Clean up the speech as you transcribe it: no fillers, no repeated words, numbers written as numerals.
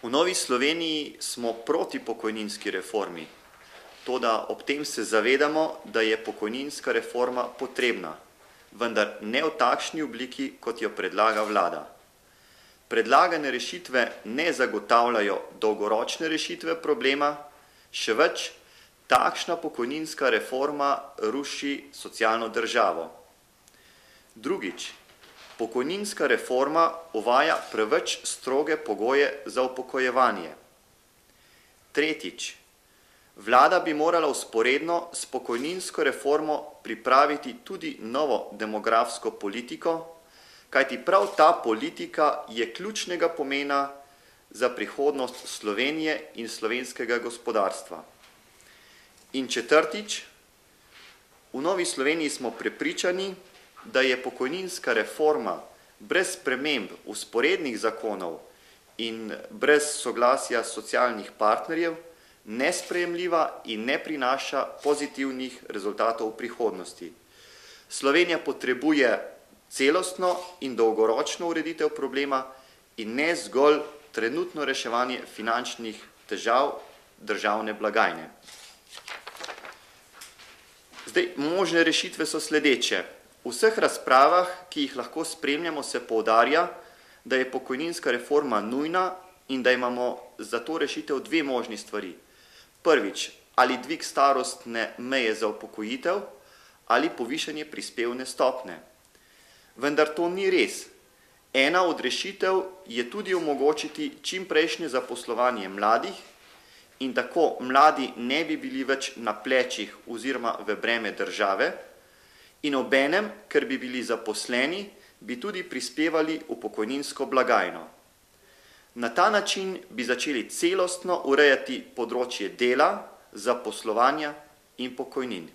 V Novi Sloveniji smo proti pokojninski reformi, toda ob tem se zavedamo, da je pokojninska reforma potrebna, vendar ne v takšni obliki, kot jo predlaga vlada. Predlagane rešitve ne zagotavljajo dolgoročne rešitve problema, še več, takšna pokojninska reforma ruši socialno državo. Drugič, pokojninska reforma uvaja preveč stroge pogoje za upokojevanje. Tretjič, vlada bi morala vzporedno s pokojninsko reformo pripraviti tudi novo demografsko politiko, kajti prav ta politika je ključnega pomena za prihodnost Slovenije in slovenskega gospodarstva. In četrtič, v Novi Sloveniji smo prepričani, da je pokojninska reforma brez sprememb vzporednih zakonov in brez soglasja socialnih partnerjev nesprejemljiva in ne prinaša pozitivnih rezultatov v prihodnosti. Slovenija potrebuje celostno in dolgoročno ureditev problema in ne zgolj trenutno reševanje finančnih težav državne blagajne. Zdaj, možne rešitve so sledeče. V vseh razpravah, ki jih lahko spremljamo, se poudarja, da je pokojninska reforma nujna in da imamo za to rešitev dve možni stvari. Prvič, ali dvig starostne meje za upokojitev ali povišanje prispevne stopnje. Vendar to ni res. Ena od rešitev je tudi omogočiti čimprejšnje zaposlovanje mladih in tako mladi ne bi bili več na plečih oziroma v breme države in obenem, ker bi bili zaposleni, bi tudi prispevali v pokojninsko blagajno. Na ta način bi začeli celostno urejati področje dela, zaposlovanja in pokojnin.